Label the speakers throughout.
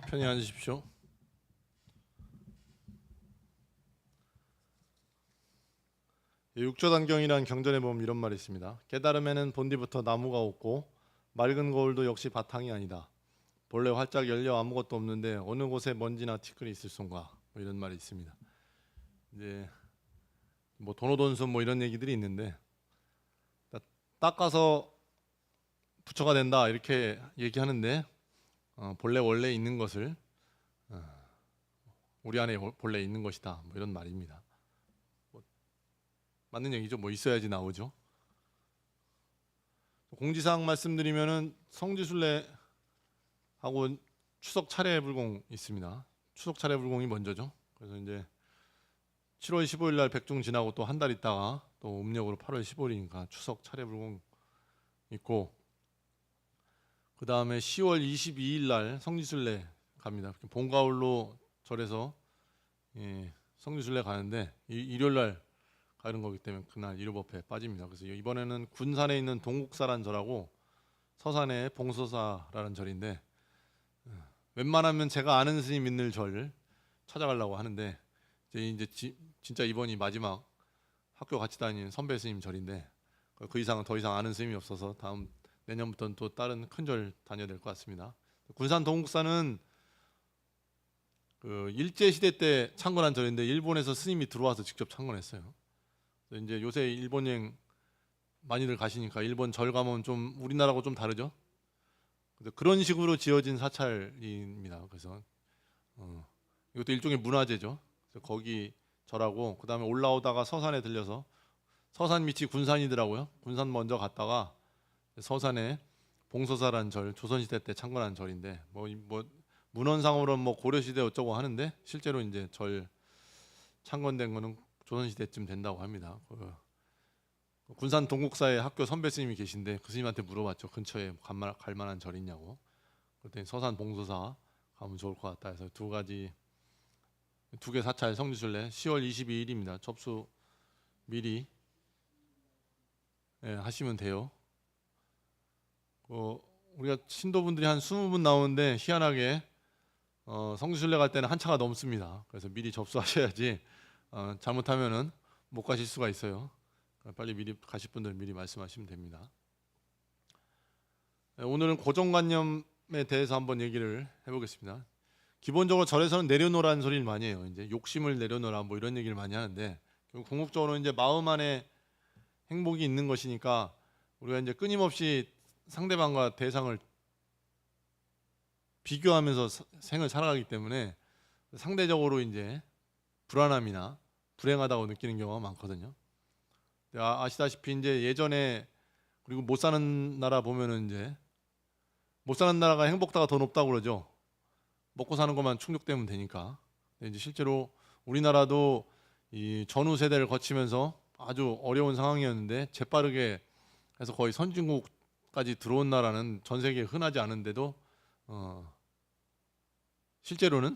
Speaker 1: 편히 앉으십시오. 육조단경이란 경전에 보면 이런 말이 있습니다. 깨달음에는 본디부터 나무가 없고 맑은 거울도 역시 바탕이 아니다. 본래 활짝 열려 아무것도 없는데 어느 곳에 먼지나 티끌이 있을 손가, 뭐 이런 말이 있습니다. 이제 뭐 도노돈순 뭐 이런 얘기들이 있는데 닦아서 부처가 된다 이렇게 얘기하는데 본래 원래 있는 것을 우리 안에 본래 있는 것이다, 뭐 이런 말입니다. 맞는 얘기죠. 뭐 있어야지 나오죠. 공지사항 말씀드리면은 성지순례하고 추석 차례불공 있습니다. 추석 차례불공이 먼저죠. 그래서 이제 7월 15일 날 백중 지나고 또 한 달 있다가 또 음력으로 8월 15일이니까 추석 차례불공 있고, 그 다음에 10월 22일 날 성지순례 갑니다. 봄가을로 절에서 성지순례 가는데 일요일 날 가는 거기 때문에 그날 일요법회 빠집니다. 그래서 이번에는 군산에 있는 동국사라는 절하고 서산에 봉소사라는 절인데, 웬만하면 제가 아는 스님 있는 절 찾아가려고 하는데 이제 진짜 이번이 마지막 학교 같이 다니는 선배 스님 절인데 그 이상은 더 이상 아는 스님이 없어서 다음 내년부터는 또 다른 큰 절 다녀야 될 것 같습니다. 군산 동국사는 그 일제 시대 때 창건한 절인데 일본에서 스님이 들어와서 직접 창건했어요. 이제 요새 일본 여행 많이들 가시니까 일본 절 가면 좀 우리나라하고 좀 다르죠. 그래서 그런 식으로 지어진 사찰입니다. 그래서 이것도 일종의 문화재죠. 그래서 거기 절하고 그 다음에 올라오다가 서산에 들려서 서산 밑이 군산이더라고요. 군산 먼저 갔다가 서산에 봉소사라는 절, 조선시대 때 창건한 절인데 뭐 문헌상으로는 뭐 고려시대 어쩌고 하는데 실제로 이제 절 창건된 거는 조선시대쯤 된다고 합니다. 군산 동국사에 학교 선배 스님이 계신데 그 스님한테 물어봤죠. 근처에 갈 만한 절 있냐고. 그랬더니 서산 봉소사 가면 좋을 것 같다 해서 두 개 사찰 성지순례 10월 22일입니다. 접수 미리 하시면 돼요. 우리가 신도분들이 한 20분 나오는데 희한하게 성지순례 갈 때는 한 차가 넘습니다. 그래서 미리 접수하셔야지 잘못하면은 못 가실 수가 있어요. 빨리 미리 가실 분들 미리 말씀하시면 됩니다. 오늘은 고정관념에 대해서 한번 얘기를 해보겠습니다. 기본적으로 절에서는 내려놓으라는 소리를 많이 해요. 이제 욕심을 내려놓으라 뭐 이런 얘기를 많이 하는데 궁극적으로 이제 마음 안에 행복이 있는 것이니까 우리가 이제 끊임없이 상대방과 대상을 비교하면서 생을 살아가기 때문에 상대적으로 이제 불안함이나 불행하다고 느끼는 경우가 많거든요. 아시다시피 이제 예전에 그리고 못 사는 나라 보면은 이제 못 사는 나라가 행복도가 더 높다고 그러죠. 먹고 사는 것만 충족되면 되니까. 근데 이제 실제로 우리나라도 이 전후 세대를 거치면서 아주 어려운 상황이었는데 재빠르게 해서 거의 선진국까지 들어온 나라는 전 세계에 흔하지 않은데도 실제로는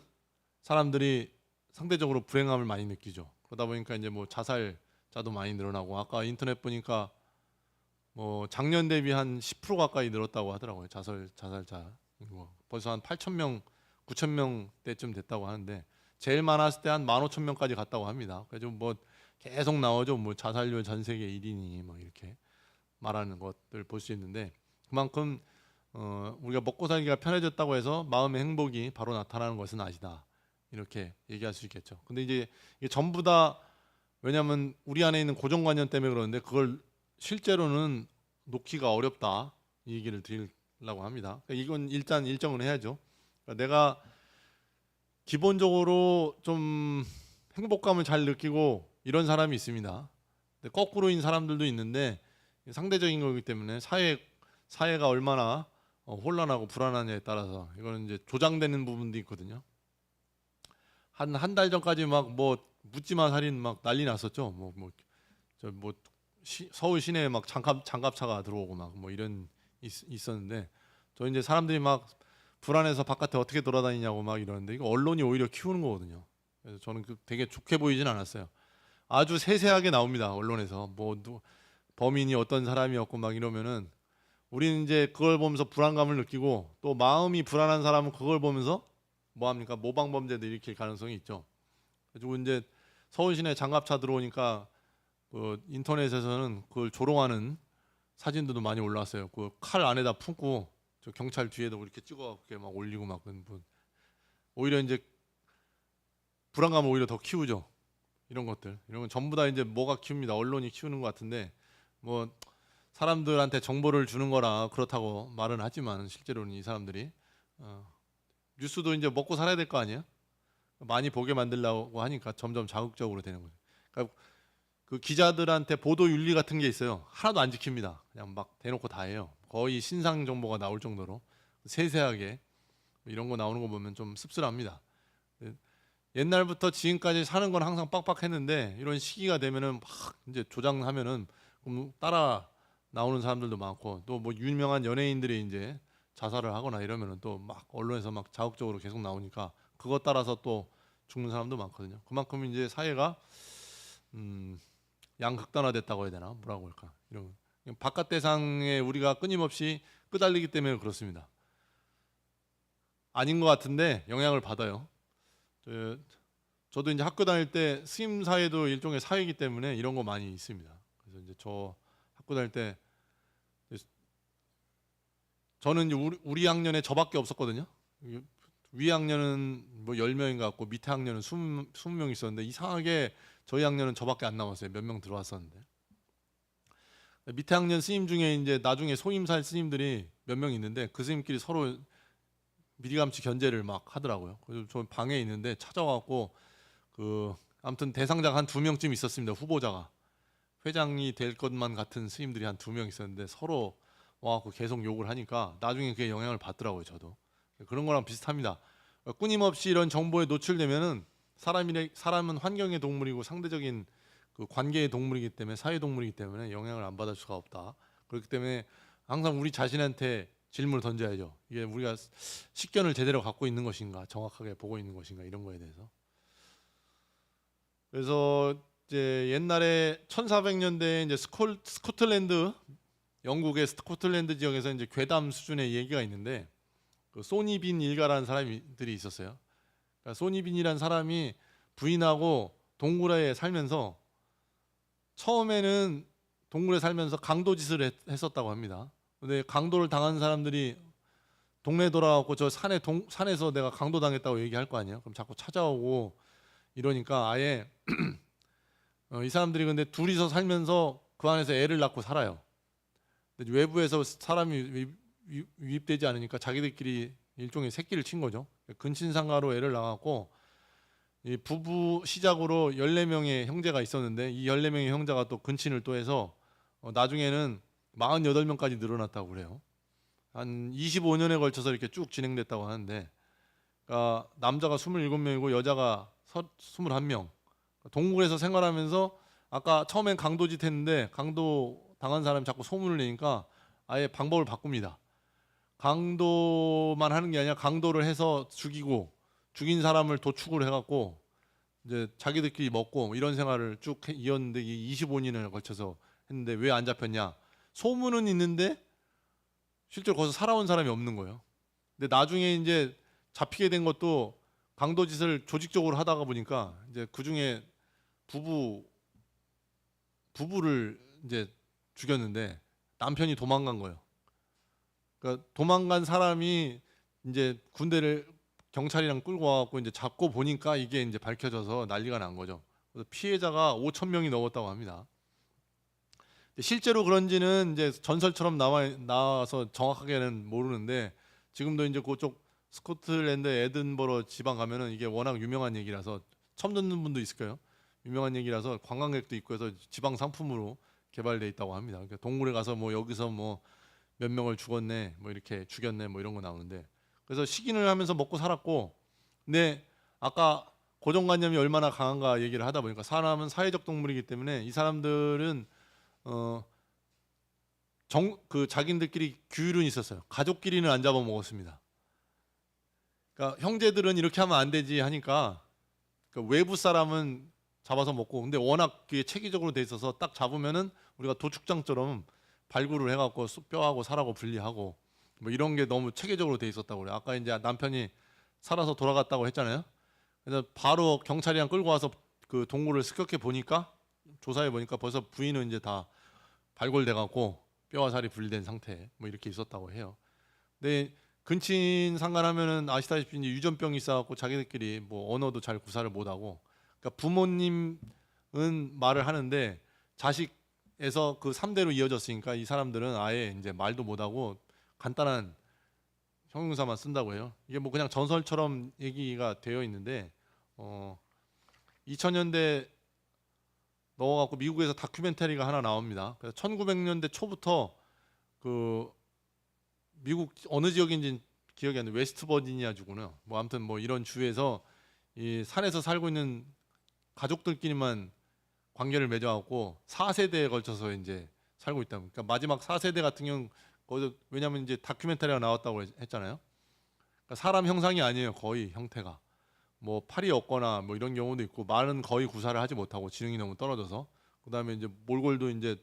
Speaker 1: 사람들이 상대적으로 불행함을 많이 느끼죠. 그러다 보니까 이제 뭐 자살자도 많이 늘어나고, 아까 인터넷 보니까 뭐 작년 대비 한 10% 가까이 늘었다고 하더라고요. 자살자 벌써 한 8,000명, 9,000명대쯤 됐다고 하는데 제일 많았을 때 한 15,000명까지 갔다고 합니다. 그래서 뭐 계속 나오죠. 뭐 자살률 전 세계 1위니 뭐 이렇게 말하는 것들 볼 수 있는데, 그만큼 우리가 먹고 살기가 편해졌다고 해서 마음의 행복이 바로 나타나는 것은 아니다, 이렇게 얘기할 수 있겠죠. 근데 이제 이게 전부 다 왜냐하면 우리 안에 있는 고정관념 때문에 그러는데 그걸 실제로는 놓기가 어렵다, 이 얘기를 드리려고 합니다. 그러니까 이건 일단 일정을 해야죠. 그러니까 내가 기본적으로 좀 행복감을 잘 느끼고 이런 사람이 있습니다. 근데 거꾸로인 사람들도 있는데 상대적인 거기 때문에 사회가 얼마나 혼란하고 불안하냐에 따라서 이거는 이제 조장되는 부분도 있거든요. 한 달 전까지 막 뭐 묻지마 살인 막 난리 났었죠. 서울 시내에 막 장갑차가 들어오고 막 뭐 이런 있었는데, 저 이제 사람들이 막 불안해서 바깥에 어떻게 돌아다니냐고 막 이러는데 이거 언론이 오히려 키우는 거거든요. 그래서 저는 되게 좋게 보이진 않았어요. 아주 세세하게 나옵니다. 언론에서 뭐 범인이 어떤 사람이었고 막 이러면은 우리는 이제 그걸 보면서 불안감을 느끼고 또 마음이 불안한 사람은 그걸 보면서 뭐 합니까? 모방 범죄도 일으킬 가능성이 있죠. 그리고 이제 서울 시내 장갑차 들어오니까 그 인터넷에서는 그걸 조롱하는 사진들도 많이 올라왔어요. 그 칼 안에다 품고 저 경찰 뒤에도 이렇게 찍어갖고 막 올리고 막 그런 분. 오히려 이제 불안감을 오히려 더 키우죠. 이런 것들, 이런 건 전부 다 이제 뭐가 키웁니다. 언론이 키우는 것 같은데 뭐 사람들한테 정보를 주는 거라 그렇다고 말은 하지만 실제로는 이 사람들이 뉴스도 이제 먹고 살아야 될 거 아니에요? 많이 보게 만들려고 하니까 점점 자극적으로 되는 거죠. 그러니까 그 기자들한테 보도 윤리 같은 게 있어요. 하나도 안 지킵니다. 그냥 막 대놓고 다 해요. 거의 신상 정보가 나올 정도로 세세하게 이런 거 나오는 거 보면 좀 씁쓸합니다. 옛날부터 지금까지 사는 건 항상 빡빡했는데 이런 시기가 되면은 막 이제 조장하면은 따라 나오는 사람들도 많고 또 뭐 유명한 연예인들이 이제 자살을 하거나 이러면은 또 막 언론에서 막 자극적으로 계속 나오니까 그것 따라서 또 죽는 사람도 많거든요. 그만큼 이제 사회가 양극단화됐다고 해야 되나 뭐라고 할까 이런 바깥 대상에 우리가 끊임없이 끄달리기 때문에 그렇습니다. 아닌 것 같은데 영향을 받아요. 저도 이제 학교 다닐 때 스님 사회도 일종의 사회이기 때문에 이런 거 많이 있습니다. 그래서 이제 저 학교 다닐 때 저는 이제 우리 학년에 저밖에 없었거든요. 위 학년은 뭐 10명인 것 같고 밑에 학년은 20명 있었는데 이상하게 저희 학년은 저밖에 안 남았어요. 몇 명 들어왔었는데 밑에 학년 스님 중에 이제 나중에 소임살 스님들이 몇 명 있는데 그 스님끼리 서로 미리감치 견제를 막 하더라고요. 그래서 저 방에 있는데 찾아와갖고 그 아무튼 대상자가 한 2명쯤 있었습니다. 후보자가 회장이 될 것만 같은 스님들이 한 2명 있었는데 서로 와갖고 계속 욕을 하니까 나중에 그게 영향을 받더라고요. 저도 그런 거랑 비슷합니다. 끊임없이 이런 정보에 노출되면은 사람은 환경의 동물이고 상대적인 그 관계의 동물이기 때문에 사회 동물이기 때문에 영향을 안 받을 수가 없다. 그렇기 때문에 항상 우리 자신한테 질문을 던져야죠. 이게 우리가 식견을 제대로 갖고 있는 것인가, 정확하게 보고 있는 것인가 이런 거에 대해서. 그래서 이제 옛날에 1400년대에 이제 스코틀랜드 영국의 스코틀랜드 지역에서 이제 괴담 수준의 얘기가 있는데 그 소니빈 일가라는 사람들이 있었어요. 그러니까 소니빈이라는 사람이 부인하고 동굴에 살면서 처음에는 동굴에 살면서 강도짓을 했었다고 합니다. 근데 강도를 당한 사람들이 동네 돌아가고 저 산에서 내가 강도 당했다고 얘기할 거 아니에요. 그럼 자꾸 찾아오고 이러니까 아예 이 사람들이 근데 둘이서 살면서 그 안에서 애를 낳고 살아요. 근데 외부에서 사람이 유입되지 않으니까 자기들끼리 일종의 새끼를 친 거죠. 근친상가로 애를 낳았고 이 부부 시작으로 14명의 형제가 있었는데 이 14명의 형제가 또 근친을 또 해서 나중에는 48명까지 늘어났다고 그래요. 한 25년에 걸쳐서 이렇게 쭉 진행됐다고 하는데 그러니까 남자가 27명이고 여자가 21명. 동굴에서 생활하면서 아까 처음엔 강도짓 했는데 강도 당한 사람이 자꾸 소문을 내니까 아예 방법을 바꿉니다. 강도만 하는 게 아니라 강도를 해서 죽인 사람을 도축을 해갖고 이제 자기들끼리 먹고 이런 생활을 쭉 이었는데 이 25년을 걸쳐서 했는데 왜 안 잡혔냐? 소문은 있는데 실제로 거기서 살아온 사람이 없는 거예요. 근데 나중에 이제 잡히게 된 것도 강도짓을 조직적으로 하다가 보니까 이제 그 중에 부부를 이제 죽였는데 남편이 도망간 거예요. 그러니까 도망간 사람이 이제 군대를 경찰이랑 끌고 와갖고 이제 잡고 보니까 이게 이제 밝혀져서 난리가 난 거죠. 그래서 피해자가 5천 명이 넘었다고 합니다. 실제로 그런지는 이제 전설처럼 나와서 정확하게는 모르는데 지금도 이제 그쪽 스코틀랜드 에든버러 지방 가면은 이게 워낙 유명한 얘기라서 처음 듣는 분도 있을 거예요. 유명한 얘기라서 관광객도 있고 해서 지방 상품으로 개발돼 있다고 합니다. 그러니까 동굴에 가서 뭐 여기서 뭐 몇 명을 죽었네, 뭐 이렇게 죽였네, 뭐 이런 거 나오는데 그래서 식인을 하면서 먹고 살았고, 근데 아까 고정관념이 얼마나 강한가 얘기를 하다 보니까 사람은 사회적 동물이기 때문에 이 사람들은 그 자기들끼리 규율은 있었어요. 가족끼리는 안 잡아 먹었습니다. 그러니까 형제들은 이렇게 하면 안 되지 하니까 그러니까 외부 사람은 잡아서 먹고, 근데 워낙 그게 체계적으로 돼 있어서 딱 잡으면은 우리가 도축장처럼 발굴을 해갖고 뼈하고 살하고 분리하고 뭐 이런 게 너무 체계적으로 돼 있었다고 그래요. 아까 이제 남편이 살아서 돌아갔다고 했잖아요. 그래서 바로 경찰이랑 끌고 와서 그 동굴을 습격해 보니까 조사해 보니까 벌써 부인은 이제 다 발골돼 갖고 뼈와 살이 분리된 상태 뭐 이렇게 있었다고 해요. 근데 근친 상간하면은 아시다시피 이제 유전병이 있어갖고 자기들끼리 뭐 언어도 잘 구사를 못하고, 그러니까 부모님은 말을 하는데 자식에서 그 3대로 이어졌으니까 이 사람들은 아예 이제 말도 못하고 간단한 형용사만 쓴다고 해요. 이게 뭐 그냥 전설처럼 얘기가 되어 있는데 2000년대 넣어갖고 미국에서 다큐멘터리가 하나 나옵니다. 그래서 1900년대 초부터 그 미국 어느 지역인지 기억이 안 나요. 웨스트 버지니아 주구나. 뭐 아무튼 뭐 이런 주에서 이 산에서 살고 있는 가족들끼리만 관계를 맺어갖고 4세대에 걸쳐서 이제 살고 있다. 그러니까 마지막 4세대 같은 경우 거기서, 왜냐하면 이제 다큐멘터리가 나왔다고 했잖아요. 그러니까 사람 형상이 아니에요. 거의 형태가 뭐 팔이 없거나 뭐 이런 경우도 있고, 말은 거의 구사를 하지 못하고 지능이 너무 떨어져서, 그다음에 이제 몰골도 이제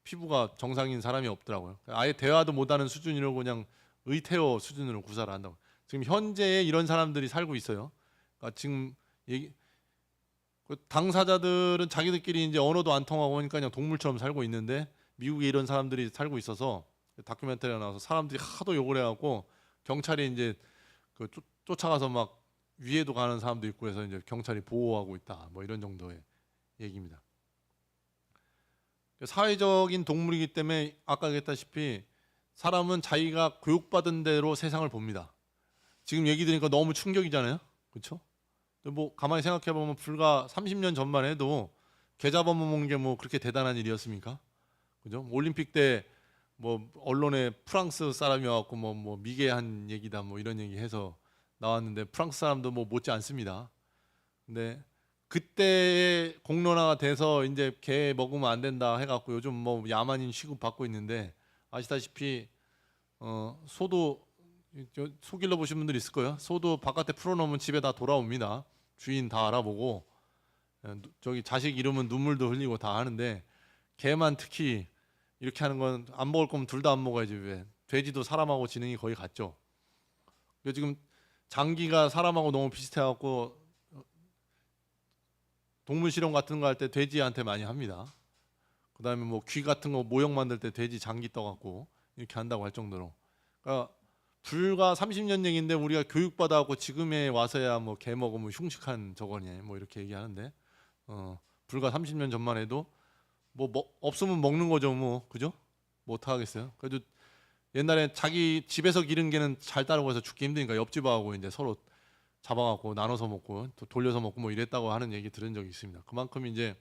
Speaker 1: 피부가 정상인 사람이 없더라고요. 아예 대화도 못하는 수준이라고 그냥 의태어 수준으로 구사를 한다고. 지금 현재에 이런 사람들이 살고 있어요. 그러니까 지금 그 당사자들은 자기들끼리 이제 언어도 안 통하고 하니까 그냥 동물처럼 살고 있는데 미국에 이런 사람들이 살고 있어서 다큐멘터리가 나와서 사람들이 하도 욕을 해갖고 경찰이 이제 그 쫓아가서 막 위에도 가는 사람도 있고 해서 이제 경찰이 보호하고 있다. 뭐 이런 정도의 얘기입니다. 사회적인 동물이기 때문에 아까 얘기했다시피 사람은 자기가 교육받은 대로 세상을 봅니다. 지금 얘기 들으니까 너무 충격이잖아요. 그렇죠? 뭐 가만히 생각해 보면 불과 30년 전만 해도 개 잡아먹는 게 뭐 그렇게 대단한 일이었습니까? 그죠? 올림픽 때 뭐 언론에 프랑스 사람이 와갖고 뭐 미개한 얘기다 뭐 이런 얘기 해서 나왔는데 프랑스 사람도 뭐 못지 않습니다. 근데 그때 공론화가 돼서 이제 개 먹으면 안 된다 해갖고 요즘 뭐 야만인 취급 받고 있는데, 아시다시피 소도 소 길러 보신 분들 있을 거예요. 소도 바깥에 풀어놓으면 집에 다 돌아옵니다. 주인 다 알아보고 저기 자식 이름은 눈물도 흘리고 다 하는데, 개만 특히 이렇게 하는 건 안 먹을 거면 둘 다 안 먹어야지. 왜? 돼지도 사람하고 지능이 거의 같죠. 지금 장기가 사람하고 너무 비슷해갖고 동물 실험 같은 거 할 때 돼지한테 많이 합니다. 그다음에 뭐 귀 같은 거 모형 만들 때 돼지 장기 떠갖고 이렇게 한다고 할 정도로. 그러니까 불과 30년 얘기인데 우리가 교육받아갖고 지금에 와서야 뭐 개 먹으면 흉측한 저거니 뭐 이렇게 얘기하는데, 불과 30년 전만 해도 뭐 없으면 먹는 거죠. 뭐 그죠? 뭐 어떡하겠어요. 그래도 옛날에 자기 집에서 기른 개는 잘 따르고 해서 죽기 힘드니까 옆집하고 이제 서로 잡아갖고 나눠서 먹고 또 돌려서 먹고 뭐 이랬다고 하는 얘기 들은 적이 있습니다. 그만큼 이제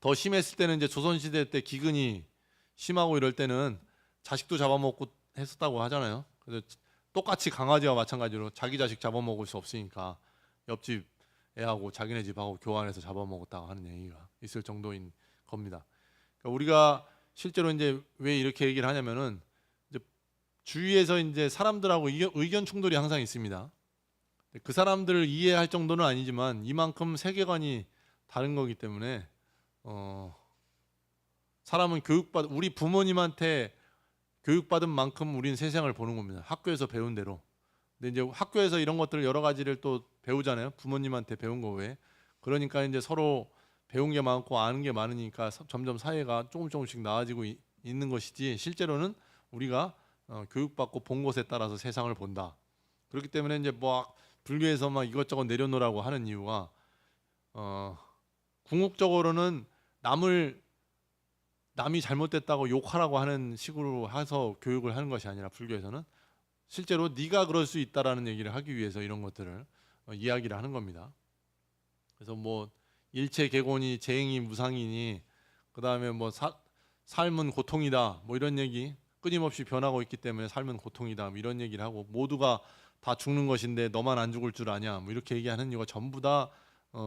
Speaker 1: 더 심했을 때는 이제 조선시대 때 기근이 심하고 이럴 때는 자식도 잡아먹고 했었다고 하잖아요. 그래서 똑같이 강아지와 마찬가지로 자기 자식 잡아먹을 수 없으니까 옆집 애하고 자기네 집하고 교환해서 잡아먹었다고 하는 얘기가 있을 정도인 겁니다. 그러니까 우리가 실제로 이제 왜 이렇게 얘기를 하냐면은 이제 주위에서 이제 사람들하고 의견 충돌이 항상 있습니다. 그 사람들을 이해할 정도는 아니지만 이만큼 세계관이 다른 거기 때문에 사람은 우리 부모님한테 교육받은 만큼 우리는 세상을 보는 겁니다. 학교에서 배운 대로. 근데 이제 학교에서 이런 것들을 여러 가지를 또 배우잖아요. 부모님한테 배운 거 외에. 그러니까 이제 서로 배운 게 많고 아는 게 많으니까 점점 사회가 조금씩 나아지고 있는 것이지, 실제로는 우리가 교육받고 본 것에 따라서 세상을 본다. 그렇기 때문에 이제 뭐 불교에서 막 이것저것 내려놓으라고 하는 이유가 궁극적으로는 남이 잘못됐다고 욕하라고 하는 식으로 해서 교육을 하는 것이 아니라, 불교에서는 실제로 네가 그럴 수 있다라는 얘기를 하기 위해서 이런 것들을 이야기를 하는 겁니다. 그래서 뭐 일체 개곤이 재행이 무상이니, 그다음에 뭐 삶은 고통이다 뭐 이런 얘기, 끊임없이 변하고 있기 때문에 삶은 고통이다 뭐 이런 얘기를 하고, 모두가 다 죽는 것인데 너만 안 죽을 줄 아냐 뭐 이렇게 얘기하는 이유가 전부 다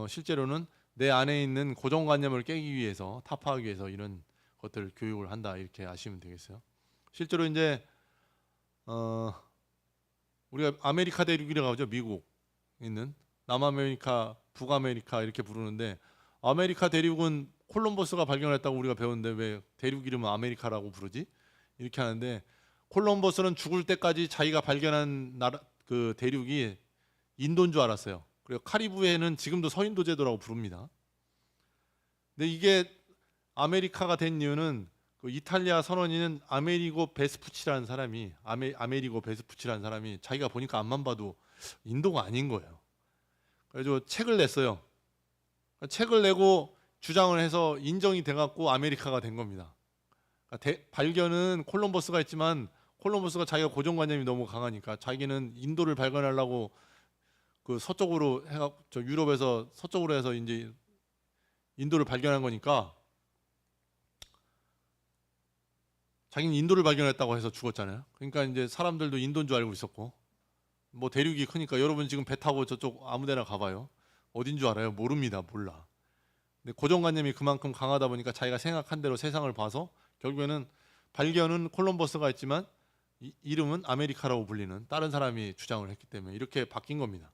Speaker 1: 실제로는 내 안에 있는 고정관념을 깨기 위해서, 타파하기 위해서 이런 것들을 교육을 한다 이렇게 아시면 되겠어요. 실제로 이제 우리가 아메리카 대륙이라고 하죠. 미국 있는 남아메리카, 북아메리카 이렇게 부르는데, 아메리카 대륙은 콜럼버스가 발견했다고 우리가 배웠는데 왜 대륙 이름은 아메리카라고 부르지? 이렇게 하는데 콜럼버스는 죽을 때까지 자기가 발견한 나라 그 대륙이 인도인 줄 알았어요. 그리고 카리브해는 지금도 서인도 제도라고 부릅니다. 근데 이게 아메리카가 된 이유는 그 이탈리아 선원인 아메리고 베스푸치라는 사람이 아메리고 베스푸치라는 사람이 자기가 보니까 앞만 봐도 인도가 아닌 거예요. 그래서 책을 냈어요. 책을 내고 주장을 해서 인정이 돼갖고 아메리카가 된 겁니다. 발견은 콜럼버스가 했지만 콜럼버스가 자기가 고정관념이 너무 강하니까 자기는 인도를 발견하려고 그 서쪽으로 해가 저 유럽에서 서쪽으로 해서 이제 인도를 발견한 거니까 자기는 인도를 발견했다고 해서 죽었잖아요. 그러니까 이제 사람들도 인도인 줄 알고 있었고 뭐 대륙이 크니까 여러분 지금 배 타고 저쪽 아무데나 가봐요. 어딘 줄 알아요? 모릅니다. 몰라. 근데 고정관념이 그만큼 강하다 보니까 자기가 생각한 대로 세상을 봐서 결국에는 발견은 콜럼버스가 했지만 이름은 아메리카라고 불리는 다른 사람이 주장을 했기 때문에 이렇게 바뀐 겁니다.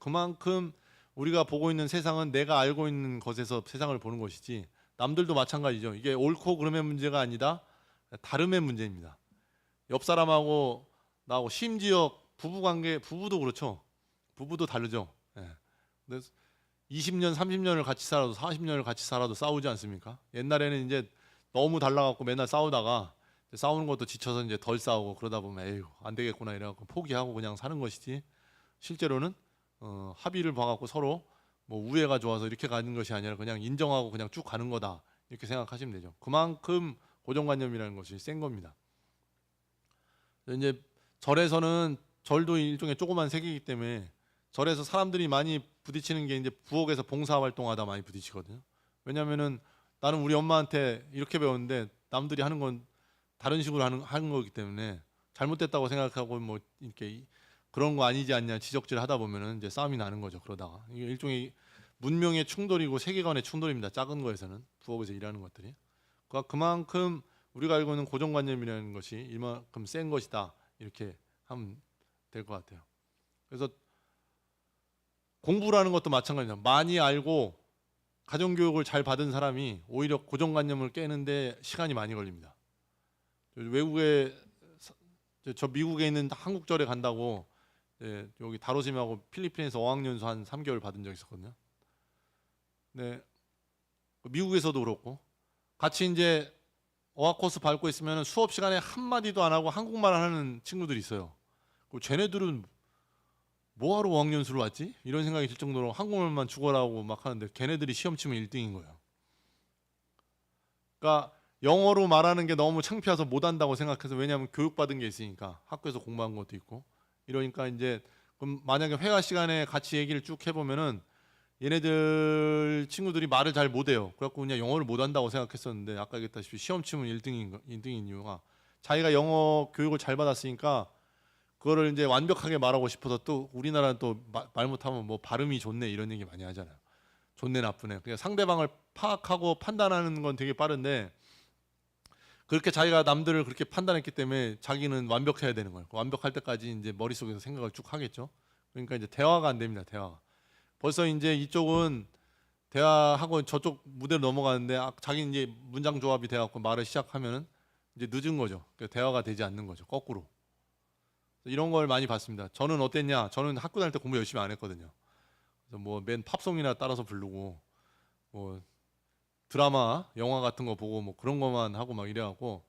Speaker 1: 그만큼 우리가 보고 있는 세상은 내가 알고 있는 것에서 세상을 보는 것이지 남들도 마찬가지죠. 이게 옳고 그름의 문제가 아니다. 다름의 문제입니다. 옆 사람하고 나하고 심지어 부부관계 부부도 그렇죠. 부부도 다르죠. 예. 20년, 30년을 같이 살아도 40년을 같이 살아도 싸우지 않습니까? 옛날에는 이제 너무 달라갖고 맨날 싸우다가 싸우는 것도 지쳐서 이제 덜 싸우고 그러다 보면 에휴 안 되겠구나 이래갖고 포기하고 그냥 사는 것이지 실제로는 합의를 봐갖고 서로 뭐 우애가 좋아서 이렇게 가는 것이 아니라 그냥 인정하고 그냥 쭉 가는 거다 이렇게 생각하시면 되죠. 그만큼 고정관념이라는 것이 센 겁니다. 이제 절에서는 절도 일종의 조그만 세계이기 때문에 절에서 사람들이 많이 부딪히는 게 이제 부엌에서 봉사활동하다 많이 부딪히거든요. 왜냐하면은 나는 우리 엄마한테 이렇게 배웠는데 남들이 하는 건 다른 식으로 하는 거기 때문에 잘못됐다고 생각하고 뭐 이렇게 그런 거 아니지 않냐 지적질 하다 보면은 이제 싸움이 나는 거죠. 그러다가 이게 일종의 문명의 충돌이고 세계관의 충돌입니다. 작은 거에서는 부엌에서 일하는 것들이 그만큼 우리가 알고 있는 고정관념이라는 것이 이만큼 센 것이다 이렇게 하면 될 것 같아요. 그래서 공부라는 것도 마찬가지입니다. 많이 알고 가정교육을 잘 받은 사람이 오히려 고정관념을 깨는데 시간이 많이 걸립니다. 외국에 저 미국에 있는 한국절에 간다고 여기 다로심하고 필리핀에서 어학연수 한 3개월 받은 적 있었거든요. 네, 미국에서도 그렇고 같이 이제 어학 코스 밟고 있으면 수업 시간에 한 마디도 안 하고 한국말 하는 친구들이 있어요. 쟤네들은 뭐하러 어학연수를 왔지? 이런 생각이 들 정도로 한국말만 죽어라고 막 하는데 걔네들이 시험 치면 1등인 거예요. 그러니까 영어로 말하는 게 너무 창피해서 못한다고 생각해서 왜냐하면 교육받은 게 있으니까 학교에서 공부한 것도 있고 이러니까 이제 그럼 만약에 회화 시간에 같이 얘기를 쭉 해보면은 얘네들 친구들이 말을 잘 못해요. 그래갖고 그냥 영어를 못한다고 생각했었는데 아까 얘기했다시피 시험 치면 1등인 이유가 자기가 영어 교육을 잘 받았으니까 그거를 이제 완벽하게 말하고 싶어서 또 우리나라는 또 말 못하면 뭐 발음이 좋네 이런 얘기 많이 하잖아요. 좋네 나쁘네. 그냥 상대방을 파악하고 판단하는 건 되게 빠른데 그렇게 자기가 남들을 그렇게 판단했기 때문에 자기는 완벽해야 되는 거예요. 완벽할 때까지 이제 머릿속에서 생각을 쭉 하겠죠. 그러니까 이제 대화가 안 됩니다. 대화가. 벌써 이제 이쪽은 대화하고 저쪽 무대로 넘어가는데 자기는 이제 문장 조합이 돼갖고 말을 시작하면은 이제 늦은 거죠. 그러니까 대화가 되지 않는 거죠. 거꾸로. 이런 걸 많이 봤습니다. 저는 어땠냐? 저는 학교 다닐 때 공부 열심히 안 했거든요. 그래서 뭐 맨 팝송이나 따라서 부르고 뭐 드라마, 영화 같은 거 보고 뭐 그런 것만 하고 막 이래갖고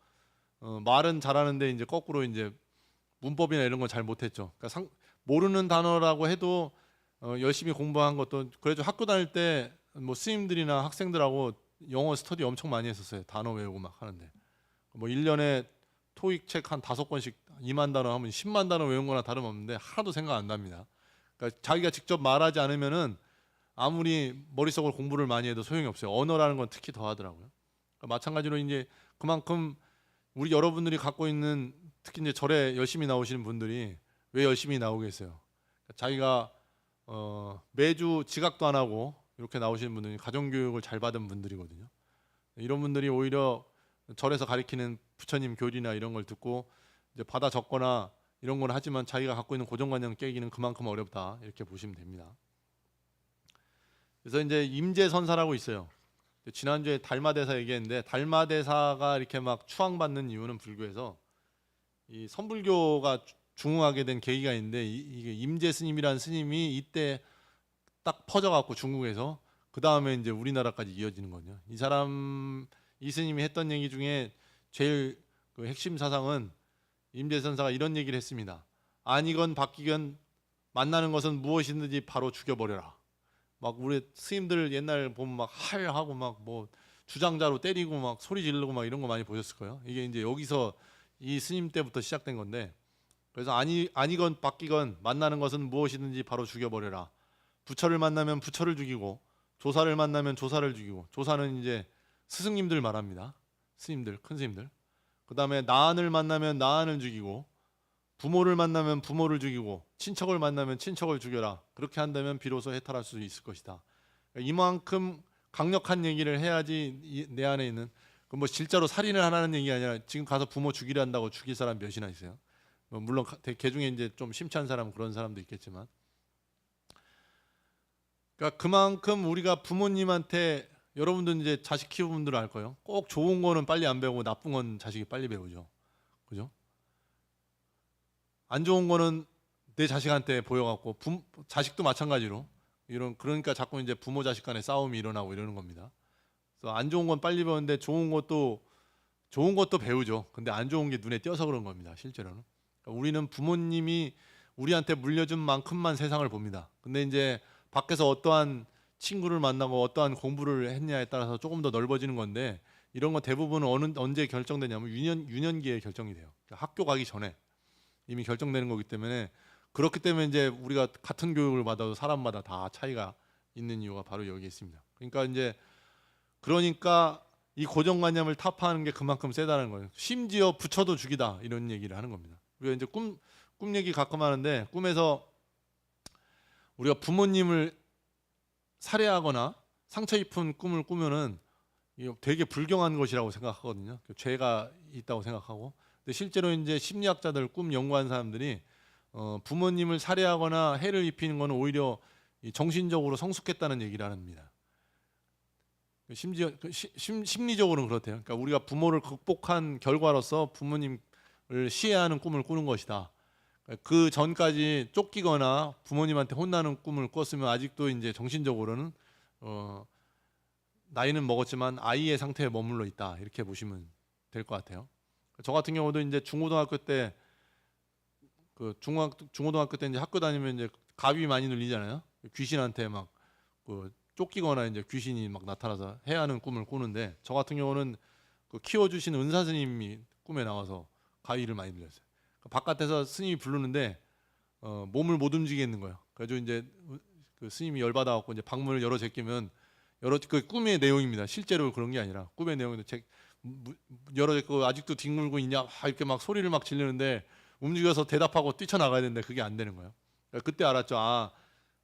Speaker 1: 말은 잘하는데 이제 거꾸로 이제 문법이나 이런 건 잘 못했죠. 그러니까 모르는 단어라고 해도 열심히 공부한 것도 그래도 학교 다닐 때 뭐 스님들이나 학생들하고 영어 스터디 엄청 많이 했었어요. 단어 외우고 막 하는데 뭐 1년에 토익 책 한 5권씩 2만 단어 하면 10만 단어 외운 거나 다름없는데 하나도 생각 안 납니다. 그러니까 자기가 직접 말하지 않으면은 아무리 머릿속으로 공부를 많이 해도 소용이 없어요. 언어라는 건 특히 더 하더라고요. 그러니까 마찬가지로 이제 그만큼 우리 여러분들이 갖고 있는 특히 이제 절에 열심히 나오시는 분들이 왜 열심히 나오겠어요? 그러니까 자기가 매주 지각도 안 하고 이렇게 나오시는 분들이 가정교육을 잘 받은 분들이거든요. 이런 분들이 오히려 절에서 가리키는 부처님 교리나 이런 걸 듣고 이제 받아 적거나 이런 건 하지만 자기가 갖고 있는 고정관념 깨기는 그만큼 어렵다 이렇게 보시면 됩니다. 그래서 이제 임재선사라고 있어요. 지난주에 달마대사 얘기했는데 달마대사가 이렇게 막 추앙받는 이유는 불교에서 이 선불교가 중흥하게 된 계기가 있는데 이게 임재 스님이라는 스님이 이때 딱 퍼져갖고 중국에서 그 다음에 이제 우리나라까지 이어지는 거죠. 이 스님이 했던 얘기 중에 제일 그 핵심 사상은 임재 선사가 이런 얘기를 했습니다. 아니건 바뀌건 만나는 것은 무엇이든지 바로 죽여버려라. 막 우리 스님들 옛날 보면 막 하고 막 뭐 주장자로 때리고 막 소리 지르고 막 이런 거 많이 보셨을 거예요. 이게 이제 여기서 이 스님 때부터 시작된 건데, 그래서 아니건 바뀌건 만나는 것은 무엇이든지 바로 죽여버려라. 부처를 만나면 부처를 죽이고 조사를 만나면 조사를 죽이고, 조사는 이제 스승님들 말합니다. 스님들, 큰 스님들. 그 다음에 나안을 만나면 나안을 죽이고, 부모를 만나면 부모를 죽이고, 친척을 만나면 친척을 죽여라. 그렇게 한다면 비로소 해탈할 수 있을 것이다. 이만큼 강력한 얘기를 해야지 내 안에 있는 뭐 실제로 살인을 하라는 얘기가 아니라 지금 가서 부모 죽이려 한다고 죽일 사람 몇이나 있어요. 물론 개 중에 이제 좀 심취한 사람 그런 사람도 있겠지만, 그러니까 그만큼 우리가 부모님한테, 여러분들 이제 자식 키우는 분들은 알 거예요. 꼭 좋은 거는 빨리 안 배우고 나쁜 건 자식이 빨리 배우죠. 그죠? 안 좋은 거는 내 자식한테 보여갖고 자식도 마찬가지로 그러니까 자꾸 이제 부모 자식 간의 싸움이 일어나고 이러는 겁니다. 그래서 안 좋은 건 빨리 배우는데 좋은 것도 배우죠. 근데 안 좋은 게 눈에 띄어서 그런 겁니다. 실제로는. 그러니까 우리는 부모님이 우리한테 물려준 만큼만 세상을 봅니다. 근데 이제 밖에서 어떠한 친구를 만나고 어떠한 공부를 했냐에 따라서 조금 더 넓어지는 건데, 이런 건 대부분은 언제 결정되냐면 유년기에 결정이 돼요. 그러니까 학교 가기 전에 이미 결정되는 거기 때문에, 그렇기 때문에 이제 우리가 같은 교육을 받아도 사람마다 다 차이가 있는 이유가 바로 여기 있습니다. 그러니까 이 고정관념을 타파하는 게 그만큼 세다는 거예요. 심지어 부처도 죽이다 이런 얘기를 하는 겁니다. 우리가 이제 꿈 얘기 가끔 하는데, 꿈에서 우리가 부모님을 살해하거나 상처 입은 꿈을 꾸면은 이거 되게 불경한 것이라고 생각하거든요. 죄가 있다고 생각하고. 근데 실제로 이제 심리학자들, 꿈 연구한 사람들이 부모님을 살해하거나 해를 입히는 것은 오히려 정신적으로 성숙했다는 얘기를 합니다. 심지어 심리적으로는 그렇대요. 그러니까 우리가 부모를 극복한 결과로서 부모님을 시해하는 꿈을 꾸는 것이다. 그 전까지 쫓기거나 부모님한테 혼나는 꿈을 꿨으면 아직도 이제 정신적으로는 나이는 먹었지만 아이의 상태에 머물러 있다, 이렇게 보시면 될 것 같아요. 저 같은 경우도 이제 중고등학교 때 이제 학교 다니면 이제 갑이 많이 눌리잖아요. 귀신한테 막 쫓기거나 이제 귀신이 막 나타나서 해하는 꿈을 꾸는데, 저 같은 경우는 키워주신 은사 스님이 꿈에 나와서 가위를 많이 눌렸어요. 바깥에서 스님이 부르는데 몸을 못 움직이겠는 거예요. 그래서 이제 그 스님이 열받아갖고 이제 방문을 열어 제끼면 그 꿈의 내용입니다. 실제로 그런 게 아니라 꿈의 내용인데, 열어 제끼고 아직도 뒹굴고 있냐 이렇게 막 소리를 막 지르는데 움직여서 대답하고 뛰쳐나가야 되는데 그게 안 되는 거예요. 그때 알았죠. 아,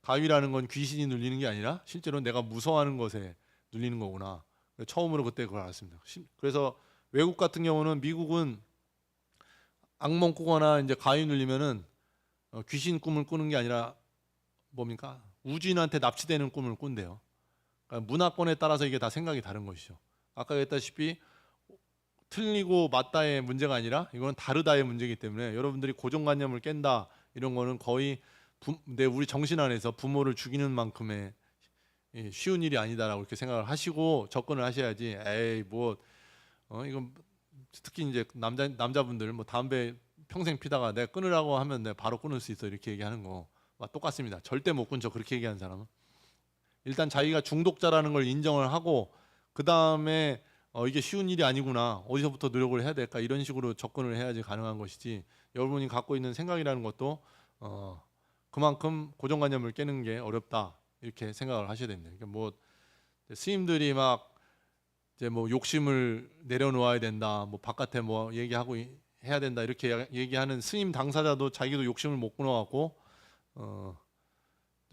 Speaker 1: 가위라는 건 귀신이 눌리는 게 아니라 실제로 내가 무서워하는 것에 눌리는 거구나. 처음으로 그때 그걸 알았습니다. 그래서 외국 같은 경우는, 미국은 악몽 꾸거나 이제 가위 눌리면은 귀신 꿈을 꾸는 게 아니라 뭡니까? 우주인한테 납치되는 꿈을 꾼대요. 그러니까 문화권에 따라서 이게 다 생각이 다른 것이죠. 아까 얘기했다시피 틀리고 맞다의 문제가 아니라 이거는 다르다의 문제이기 때문에, 여러분들이 고정관념을 깬다 이런 거는 거의 우리 정신 안에서 부모를 죽이는 만큼의 쉬운 일이 아니다라고 이렇게 생각을 하시고 접근을 하셔야지. 에이 뭐 이건 특히 이제 남자분들 뭐 담배 평생 피다가 내가 끊으라고 하면 내가 바로 끊을 수 있어 이렇게 얘기하는 거 똑같습니다. 절대 못 끊죠. 그렇게 얘기하는 사람은 일단 자기가 중독자라는 걸 인정을 하고, 그 다음에 이게 쉬운 일이 아니구나, 어디서부터 노력을 해야 될까, 이런 식으로 접근을 해야지 가능한 것이지, 여러분이 갖고 있는 생각이라는 것도 그만큼 고정관념을 깨는 게 어렵다, 이렇게 생각을 하셔야 됩니다. 그러니까 뭐 스님들이 막 이제 뭐 욕심을 내려놓아야 된다, 뭐 바깥에 뭐 얘기하고 해야 된다 이렇게 얘기하는 스님 당사자도 자기도 욕심을 못 끊어갖고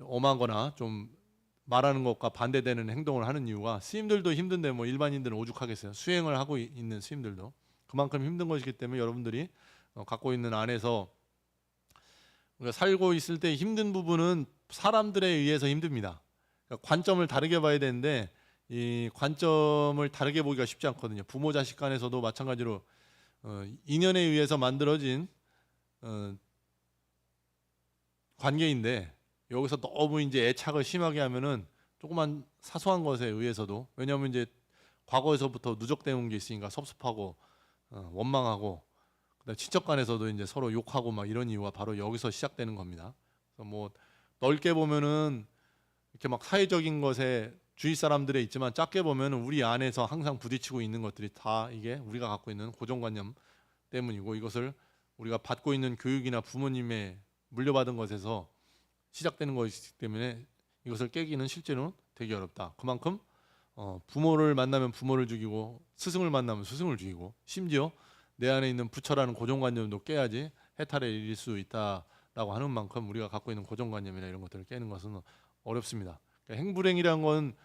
Speaker 1: 엄하거나 좀 말하는 것과 반대되는 행동을 하는 이유가, 스님들도 힘든데 뭐 일반인들은 오죽하겠어요. 수행을 하고 있는 스님들도 그만큼 힘든 것이기 때문에, 여러분들이 갖고 있는 안에서 우리가 살고 있을 때 힘든 부분은 사람들에 의해서 힘듭니다. 그러니까 관점을 다르게 봐야 되는데, 이 관점을 다르게 보기가 쉽지 않거든요. 부모 자식 간에서도 마찬가지로 인연에 의해서 만들어진 관계인데 여기서 너무 이제 애착을 심하게 하면은 조그만 사소한 것에 의해서도, 왜냐하면 이제 과거에서부터 누적되어 온 게 있으니까 섭섭하고 원망하고, 그다음 친척 간에서도 이제 서로 욕하고 막 이런 이유가 바로 여기서 시작되는 겁니다. 그래서 뭐 넓게 보면은 이렇게 막 사회적인 것에 주위 사람들에 있지만, 작게 보면은 우리 안에서 항상 부딪히고 있는 것들이 다 이게 우리가 갖고 있는 고정관념 때문이고, 이것을 우리가 받고 있는 교육이나 부모님의 물려받은 것에서 시작되는 것이기 때문에 이것을 깨기는 실제로 되게 어렵다. 그만큼 부모를 만나면 부모를 죽이고, 스승을 만나면 스승을 죽이고, 심지어 내 안에 있는 부처라는 고정관념도 깨야지 해탈에 이를 수 있다라고 하는 만큼 우리가 갖고 있는 고정관념이나 이런 것들을 깨는 것은 어렵습니다. 그러니까 행불행이라는 건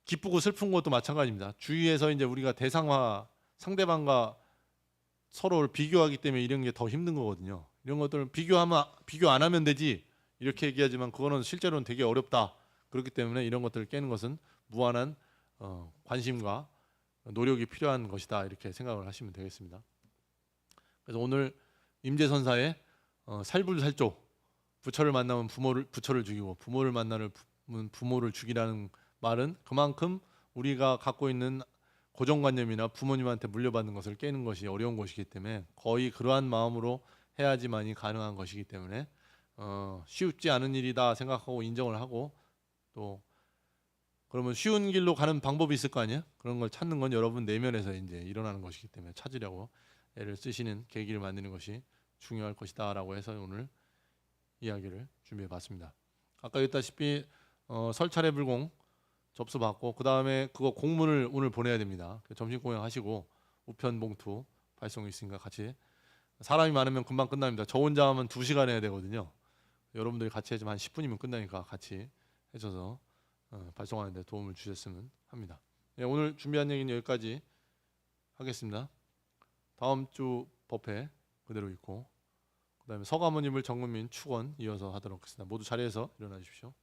Speaker 1: 기쁘고 슬픈 것도 마찬가지입니다. 주위에서 이제 우리가 대상화, 상대방과 서로를 비교하기 때문에 이런 게 더 힘든 거거든요. 이런 것들을 비교 안 하면 되지 이렇게 얘기하지만, 그거는 실제로는 되게 어렵다. 그렇기 때문에 이런 것들을 깨는 것은 무한한 관심과 노력이 필요한 것이다, 이렇게 생각을 하시면 되겠습니다. 그래서 오늘 임재선사의 살불살조, 부처를 만나면 부처를 죽이고 부모를 만나면 부모를 죽이라는 말은 그만큼 우리가 갖고 있는 고정관념이나 부모님한테 물려받는 것을 깨는 것이 어려운 것이기 때문에, 거의 그러한 마음으로 해야지만이 가능한 것이기 때문에 쉽지 않은 일이다 생각하고 인정을 하고, 또 그러면 쉬운 길로 가는 방법이 있을 거 아니에요? 그런 걸 찾는 건 여러분 내면에서 이제 일어나는 것이기 때문에 찾으려고 애를 쓰시는 계기를 만드는 것이 중요할 것이다라고 해서 오늘 이야기를 준비해 봤습니다. 아까言했다시피 설찰의 불공 접수 받고, 그 다음에 그거 공문을 오늘 보내야 됩니다. 점심 공양 하시고 우편 봉투 발송이 있으니까 같이, 사람이 많으면 금방 끝납니다. 저 혼자 하면 2시간 해야 되거든요. 여러분들이 같이 해주면 한 10분이면 끝나니까 같이 해줘서 발송하는 데 도움을 주셨으면 합니다. 네, 오늘 준비한 얘기는 여기까지 하겠습니다. 다음 주 법회 그대로 있고, 그 다음에 서가모님을 정금민 축원 이어서 하도록 하겠습니다. 모두 자리에서 일어나 주십시오.